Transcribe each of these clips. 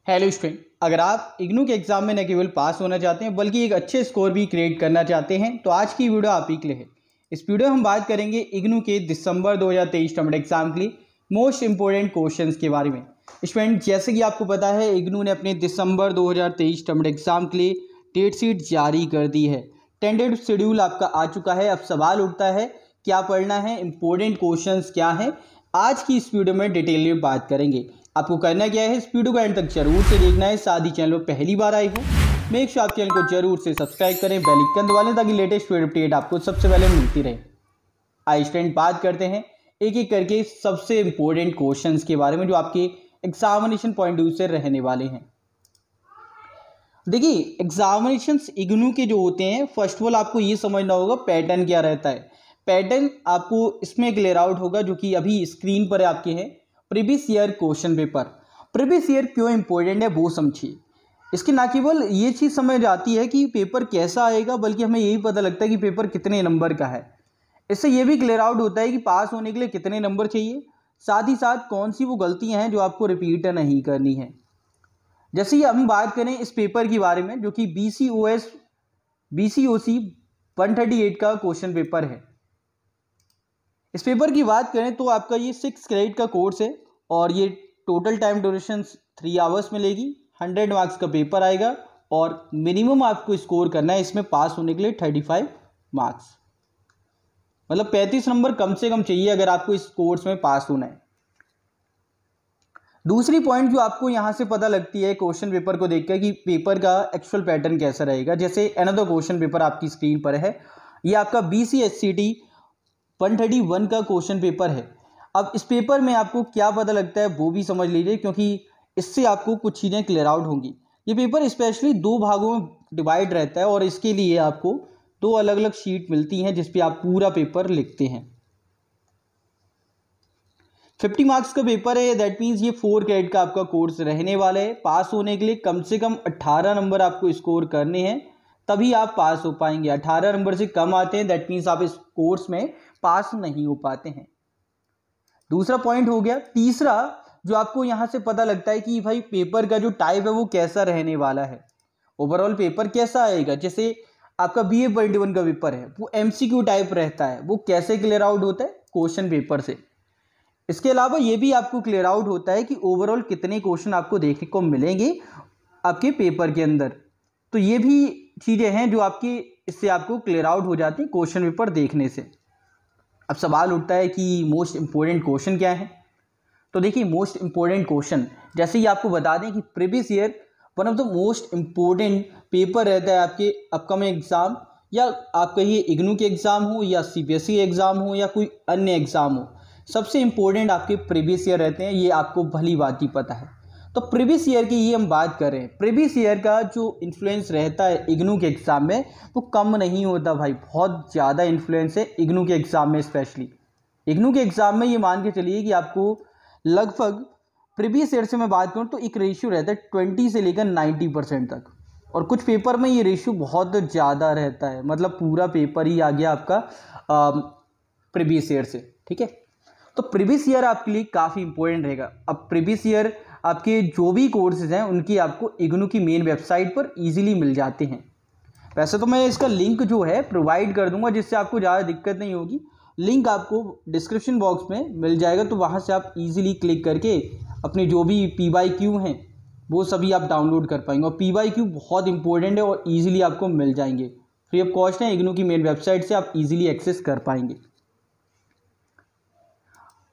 Hello student, अगर आप इग्नू के एग्जाम में न केवल पास होना चाहते हैं बल्कि एक अच्छे स्कोर भी क्रिएट करना चाहते हैं तो आज की वीडियो आप ही के लिए है। इस वीडियो में हम बात करेंगे इग्नू के दिसंबर 2023 टर्म एग्जाम के लिए मोस्ट इंपोर्टेंट क्वेश्चंस के बारे में। स्टूडेंट, जैसे कि आपको पता है इग्नू ने अपने दिसंबर 2023 टर्म एग्जाम के लिए डेट शीट जारी कर दी है। टेंटेटिव शेड्यूल आपका आ चुका है। अब सवाल उठता है क्या पढ़ना है, इंपॉर्टेंट क्वेश्चंस क्या हैं, आज की इस वीडियो में डिटेल में बात करेंगे। आपको करना क्या है, इस वीडियो को एंड तक जरूर से देखना है। साथ ही चैनल पर पहली बार आए हो मेक श्योर आप चैनल को जरूर से सब्सक्राइब करें, बेल आइकन दबा लें ताकि लेटेस्ट वीडियो अपडेट आपको सबसे पहले मिलती रहे। आइए स्टूडेंट, बात करते हैं एक एक करके सबसे इंपॉर्टेंट क्वेश्चंस के बारे में जो आपके एग्जामिनेशन पॉइंट ऑफ व्यू से रहने वाले हैं। देखिए, एग्जामिनेशंस इग्नू के जो होते हैं, फर्स्ट ऑफ ऑल आपको ये समझना होगा पैटर्न क्या रहता है। पैटर्न आपको इसमें क्लियर आउट होगा जो कि अभी स्क्रीन पर आपके हैं। Previous year question paper, previous year क्यों इंपॉर्टेंट है वो समझिए। इसकी ना केवल ये चीज़ समझ आती है कि पेपर कैसा आएगा, बल्कि हमें यही पता लगता है कि पेपर कितने नंबर का है। इससे ये भी क्लियर आउट होता है कि पास होने के लिए कितने नंबर चाहिए, साथ ही साथ कौन सी वो गलतियां हैं जो आपको रिपीट नहीं करनी है। जैसे ही हम बात करें इस पेपर के बारे में जो कि BCOC 138 का क्वेश्चन पेपर है। इस पेपर की बात करें तो आपका ये 6 क्रेडिट का कोर्स है और ये टोटल टाइम ड्यूरेशन 3 आवर्स में लेगी। 100 मार्क्स का पेपर आएगा और मिनिमम आपको स्कोर करना है इसमें पास होने के लिए 35 मार्क्स, मतलब 35 नंबर कम से कम चाहिए अगर आपको इस कोर्स में पास होना है। दूसरी पॉइंट जो आपको यहाँ से पता लगती है क्वेश्चन पेपर को देखकर कि पेपर का एक्चुअल पैटर्न कैसा रहेगा। जैसे अनदर क्वेश्चन पेपर आपकी स्क्रीन पर है, ये आपका BCSCT 131 का क्वेश्चन पेपर है। अब इस पेपर में आपको क्या पता लगता है वो भी समझ लीजिए, क्योंकि इससे आपको कुछ चीज़ें क्लियर आउट होंगी। ये पेपर स्पेशली 2 भागों में डिवाइड रहता है और इसके लिए आपको 2 अलग अलग शीट मिलती हैं जिस पे आप पूरा पेपर लिखते हैं। 50 मार्क्स का पेपर है, दैट मीन्स ये 4 क्रेडिट का आपका कोर्स रहने वाला है। पास होने के लिए कम से कम 18 नंबर आपको स्कोर करने हैं, तभी आप पास हो पाएंगे। 18 नंबर से कम आते हैं दैट मीन्स आप इस कोर्स में पास नहीं हो पाते हैं। दूसरा पॉइंट हो गया। तीसरा जो आपको यहाँ से पता लगता है कि भाई पेपर का जो टाइप है वो कैसा रहने वाला है, ओवरऑल पेपर कैसा आएगा। जैसे आपका BA 21 का पेपर है वो MCQ टाइप रहता है, वो कैसे क्लियर आउट होता है, क्वेश्चन पेपर से। इसके अलावा ये भी आपको क्लियर आउट होता है कि ओवरऑल कितने क्वेश्चन आपको देखने को मिलेंगे आपके पेपर के अंदर। तो ये भी चीज़ें हैं जो आपकी इससे आपको क्लियर आउट हो जाती है क्वेश्चन पेपर देखने से। अब सवाल उठता है कि मोस्ट इंपॉर्टेंट क्वेश्चन क्या है। तो देखिए, मोस्ट इंपॉर्टेंट क्वेश्चन जैसे ही आपको बता दें कि previous year one of the most important paper रहता है आपके अपकमिंग एग्जाम, या आप कहिए इग्नू के एग्ज़ाम हो या CBSE एग्ज़ाम हो या कोई अन्य एग्ज़ाम हो, सबसे इंपॉर्टेंट आपके प्रीवियस ईयर रहते हैं। ये आपको भली बात ही पता है। तो प्रीवियस ईयर की ये हम बात कर रहे हैं। प्रीवियस ईयर का जो इन्फ्लुएंस रहता है इग्नू के एग्ज़ाम में वो कम नहीं होता भाई, बहुत ज़्यादा इन्फ्लुएंस है इग्नू के एग्ज़ाम में। स्पेशली इग्नू के एग्ज़ाम में ये मान के चलिए कि आपको लगभग प्रीवियस ईयर से मैं बात करूँ तो एक रेशियो रहता है 20 से लेकर 90% तक, और कुछ पेपर में ये रेशियो बहुत ज़्यादा रहता है, मतलब पूरा पेपर ही आ गया आपका प्रीवियस ईयर से। ठीक है, तो प्रीवियस ईयर आपके लिए काफ़ी इंपॉर्टेंट रहेगा। अब प्रीवियस ईयर आपके जो भी कोर्सेज हैं उनकी आपको इग्नू की मेन वेबसाइट पर इजीली मिल जाते हैं। वैसे तो मैं इसका लिंक जो है प्रोवाइड कर दूंगा जिससे आपको ज़्यादा दिक्कत नहीं होगी। लिंक आपको डिस्क्रिप्शन बॉक्स में मिल जाएगा, तो वहाँ से आप इजीली क्लिक करके अपने जो भी PYQ हैं वो सभी आप डाउनलोड कर पाएंगे। और PYQ बहुत इंपॉर्टेंट है और ईजिली आपको मिल जाएंगे, फ्री ऑफ कॉस्ट है। इग्नू की मेन वेबसाइट से आप ईजिली एक्सेस कर पाएंगे।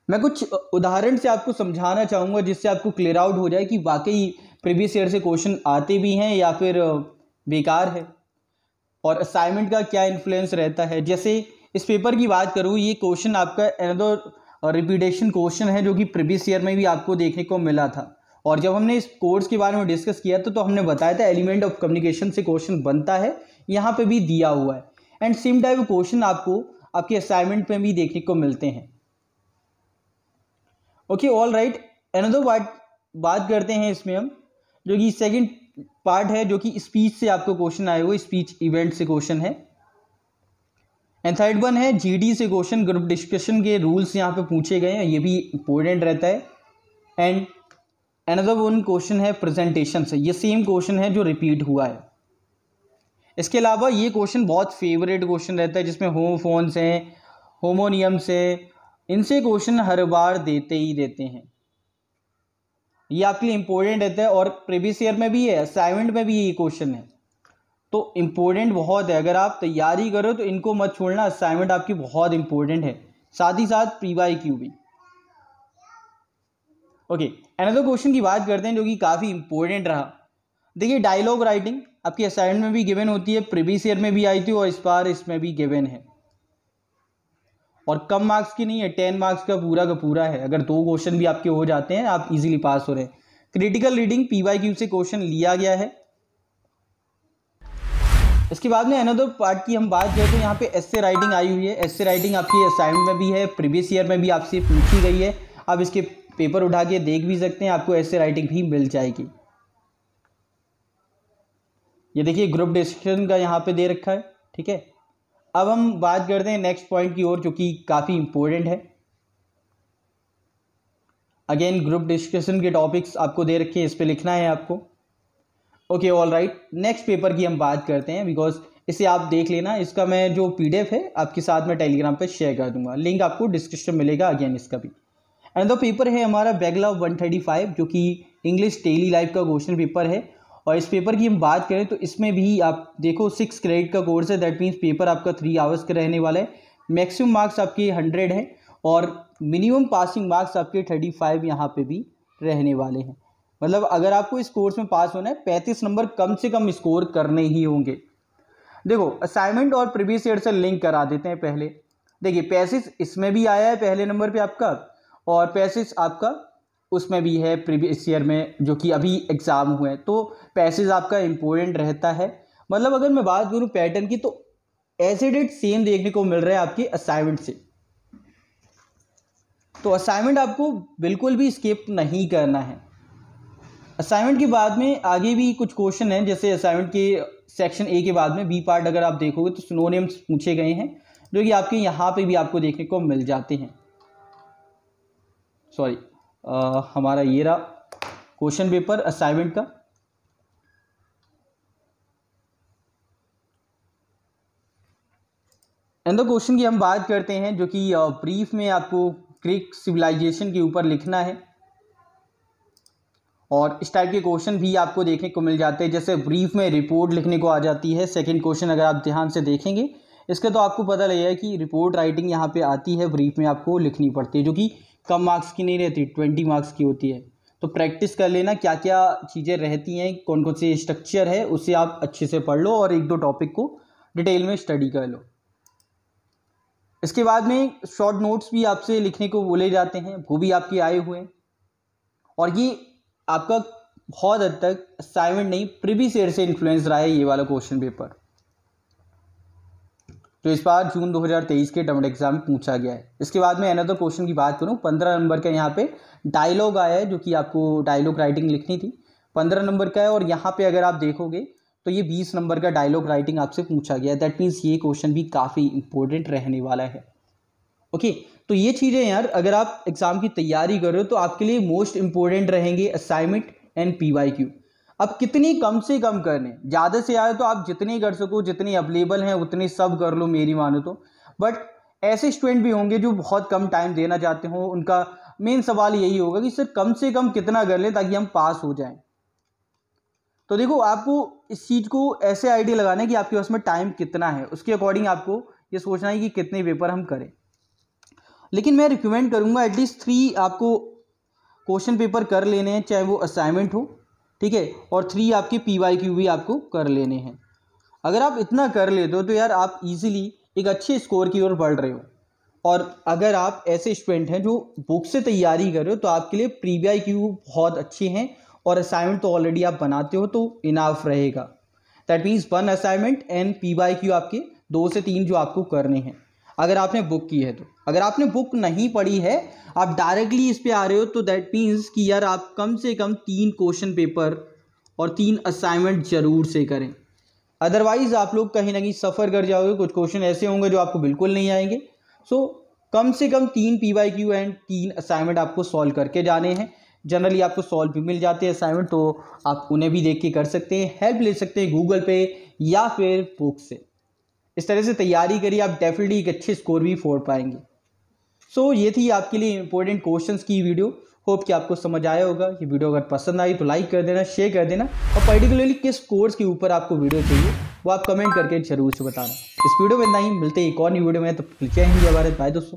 मैं कुछ उदाहरण से आपको समझाना चाहूँगा जिससे आपको क्लियर आउट हो जाए कि वाकई प्रीवियस ईयर से क्वेश्चन आते भी हैं या फिर बेकार है, और असाइनमेंट का क्या इन्फ्लुएंस रहता है। जैसे इस पेपर की बात करूँ, ये क्वेश्चन आपका अनदर रिपीटेशन क्वेश्चन है जो कि प्रीवियस ईयर में भी आपको देखने को मिला था। और जब हमने इस कोर्स के बारे में डिस्कस किया था तो हमने बताया था एलिमेंट ऑफ कम्युनिकेशन से क्वेश्चन बनता है, यहाँ पे भी दिया हुआ है। एंड सेम टाइप क्वेश्चन आपको आपके असाइनमेंट में भी देखने को मिलते हैं। ओके, ऑल राइट, अनदर बात करते हैं इसमें हम, जो कि सेकंड पार्ट है जो कि स्पीच से आपको क्वेश्चन आए हुए, स्पीच इवेंट से क्वेश्चन है। एंड थर्ड वन है GD से क्वेश्चन, ग्रुप डिस्कशन के रूल्स यहाँ पे पूछे गए हैं, ये भी इंपॉर्टेंट रहता है। एंड अनदर वन क्वेश्चन है प्रेजेंटेशन से, ये सेम क्वेश्चन है जो रिपीट हुआ है। इसके अलावा ये क्वेश्चन बहुत फेवरेट क्वेश्चन रहता है जिसमें होमोफोन्स हैं, होमोनियम्स है, इनसे क्वेश्चन हर बार देते ही देते हैं। ये आपके लिए इंपॉर्टेंट रहता है और प्रीवियस ईयर में भी है, असाइनमेंट में भी ये क्वेश्चन है, तो इंपॉर्टेंट बहुत है। अगर आप तैयारी करो तो इनको मत छोड़ना, असाइनमेंट आपकी बहुत इंपॉर्टेंट है, साथ ही साथ PYQ भी। ओके, अनदर क्वेश्चन की बात करते हैं जो कि काफ़ी इंपॉर्टेंट रहा। देखिए, डायलॉग राइटिंग आपकी असाइनमेंट में भी गिवन होती है, प्रीवियस ईयर में भी आई थी और इस बार इसमें भी गिवन है, और कम मार्क्स की नहीं है, 10 मार्क्स का पूरा है। अगर 2 क्वेश्चन भी आपके हो जाते हैं आप इजीली पास हो रहे हैं। क्रिटिकल रीडिंग PYQ से क्वेश्चन लिया गया है। इसके बाद में अनदर पार्ट की हम बात करें तो यहाँ पे एस्से राइटिंग आई हुई है। एस्से राइटिंग आपकी असाइनमेंट में भी है, प्रीवियस ईयर में भी आपसे पूछी गई है। आप इसके पेपर उठा के देख भी सकते हैं, आपको एस्से राइटिंग भी मिल जाएगी। ये देखिए ग्रुप डिस्कशन का यहाँ पे दे रखा है, ठीक है। अब हम बात करते हैं नेक्स्ट पॉइंट की ओर जो कि काफ़ी इंपॉर्टेंट है। अगेन ग्रुप डिस्कशन के टॉपिक्स आपको दे रखे हैं, इस पे लिखना है आपको। Okay, all right, next paper की हम बात करते हैं, बिकॉज इसे आप देख लेना। इसका मैं जो PDF है आपके साथ में टेलीग्राम पे शेयर कर दूंगा, लिंक आपको डिस्क्रिप्शन मिलेगा अगेन इसका भी। अनदर पेपर है हमारा बैकलॉग 135 जो कि इंग्लिश डेली लाइफ का क्वेश्चन पेपर है। और इस पेपर की हम बात करें तो इसमें भी आप देखो 6 क्रेडिट का कोर्स है, दैट मीन्स पेपर आपका 3 आवर्स का रहने वाला है। मैक्सिमम मार्क्स आपके 100 हैं और मिनिमम पासिंग मार्क्स आपके 35 यहाँ पे भी रहने वाले हैं। मतलब अगर आपको इस कोर्स में पास होना है 35 नंबर कम से कम स्कोर करने ही होंगे। देखो, असाइनमेंट और प्रीवियस ईयर से लिंक करा देते हैं पहले। देखिए, पैसेज इसमें भी आया है पहले नंबर पे आपका, और पैसेज आपका उसमें भी है प्रीवियस ईयर में जो कि अभी एग्ज़ाम हुए हैं, तो पैसेज आपका इम्पोर्टेंट रहता है। मतलब अगर मैं बात करूँ पैटर्न की तो एज इट इज सेम देखने को मिल रहा है आपके असाइनमेंट से, तो असाइनमेंट आपको बिल्कुल भी स्किप नहीं करना है। असाइनमेंट के बाद में आगे भी कुछ क्वेश्चन हैं, जैसे असाइनमेंट के सेक्शन A के बाद में B पार्ट अगर आप देखोगे तो सिनोनिम्स पूछे गए हैं जो कि आपके यहाँ पे भी आपको देखने को मिल जाते हैं। सॉरी, हमारा ये रहा क्वेश्चन पेपर असाइनमेंट का। एंड द क्वेश्चन की हम बात करते हैं जो कि ब्रीफ में आपको ग्रीक सिविलाइजेशन के ऊपर लिखना है, और इस टाइप के क्वेश्चन भी आपको देखने को मिल जाते हैं। जैसे ब्रीफ में रिपोर्ट लिखने को आ जाती है। सेकंड क्वेश्चन अगर आप ध्यान से देखेंगे इसका तो आपको पता लगेगा कि रिपोर्ट राइटिंग यहाँ पे आती है, ब्रीफ में आपको लिखनी पड़ती है, जो कि कम मार्क्स की नहीं रहती, 20 मार्क्स की होती है। तो प्रैक्टिस कर लेना क्या क्या चीज़ें रहती हैं, कौन कौन से स्ट्रक्चर है, उसे आप अच्छे से पढ़ लो और 1-2 टॉपिक को डिटेल में स्टडी कर लो। इसके बाद में शॉर्ट नोट्स भी आपसे लिखने को बोले जाते हैं, वो भी आपके आए हुए हैं, और ये आपका बहुत हद तक असाइनमेंट नहीं प्रीवियस ईयर से इन्फ्लुएंस रहा है ये वाला क्वेश्चन पेपर, तो इस बार जून 2023 के टर्म एग्जाम में पूछा गया है। इसके बाद में अनदर क्वेश्चन की बात करूं, 15 नंबर का यहाँ पे डायलॉग आया है, जो कि आपको डायलॉग राइटिंग लिखनी थी, 15 नंबर का है। और यहाँ पे अगर आप देखोगे तो ये 20 नंबर का डायलॉग राइटिंग आपसे पूछा गया है। दैट मीन्स ये क्वेश्चन भी काफ़ी इंपॉर्टेंट रहने वाला है। ओके, तो ये चीज़ें यार अगर आप एग्ज़ाम की तैयारी कर रहे हो तो आपके लिए मोस्ट इंपॉर्टेंट रहेंगे असाइनमेंट एंड PYQ। अब कितनी कम से कम करने, ज़्यादा से ज़्यादा तो आप जितनी कर सको, जितनी अवेलेबल हैं उतनी सब कर लो मेरी मानो तो। बट ऐसे स्टूडेंट भी होंगे जो बहुत कम टाइम देना चाहते हो, उनका मेन सवाल यही होगा कि सर कम से कम कितना कर लें ताकि हम पास हो जाएं। तो देखो, आपको इस चीज़ को ऐसे आइडिया लगाना है कि आपके पास में टाइम कितना है, उसके अकॉर्डिंग आपको ये सोचना है कि कितने पेपर हम करें। लेकिन मैं रिकमेंड करूँगा एटलीस्ट 3 आपको क्वेश्चन पेपर कर लेने हैं, चाहे वो असाइनमेंट हो, ठीक है, और 3 आपके PYQ भी आपको कर लेने हैं। अगर आप इतना कर लेते हो तो यार आप इजीली एक अच्छे स्कोर की ओर बढ़ रहे हो। और अगर आप ऐसे स्टूडेंट हैं जो बुक से तैयारी कर रहे हो तो आपके लिए PYQ बहुत अच्छे हैं, और असाइनमेंट तो ऑलरेडी आप बनाते हो तो इनाफ रहेगा। That means 1 assignment and PYQ आपके 2 से 3 जो आपको करने हैं अगर आपने बुक की है तो। अगर आपने बुक नहीं पढ़ी है, आप डायरेक्टली इस पे आ रहे हो, तो दैट मीन्स कि यार आप कम से कम 3 क्वेश्चन पेपर और 3 असाइनमेंट जरूर से करें, अदरवाइज आप लोग कहीं ना कहीं सफ़र कर जाओगे। कुछ क्वेश्चन ऐसे होंगे जो आपको बिल्कुल नहीं आएंगे। सो कम से कम 3 PYQ एंड 3 असाइनमेंट आपको सॉल्व करके जाने हैं। जनरली आपको सॉल्व भी मिल जाते हैं असाइनमेंट, तो आप उन्हें भी देख के कर सकते हैं, हेल्प ले सकते हैं गूगल पे या फिर बुक से। इस तरह से तैयारी करिए, आप डेफिनेटली एक अच्छे स्कोर भी फोड़ पाएंगे। सो ये थी आपके लिए इंपॉर्टेंट क्वेश्चंस की वीडियो। होप कि आपको समझ आया होगा। ये वीडियो अगर पसंद आई तो लाइक कर देना, शेयर कर देना, और पर्टिकुलरली किस कोर्स के ऊपर आपको वीडियो चाहिए वो आप कमेंट करके जरूर से बताना। इस वीडियो में इतना ही, मिलते हैं एक और नई वीडियो में। तो जय हिंद, जय भारत, बाय दोस्तों।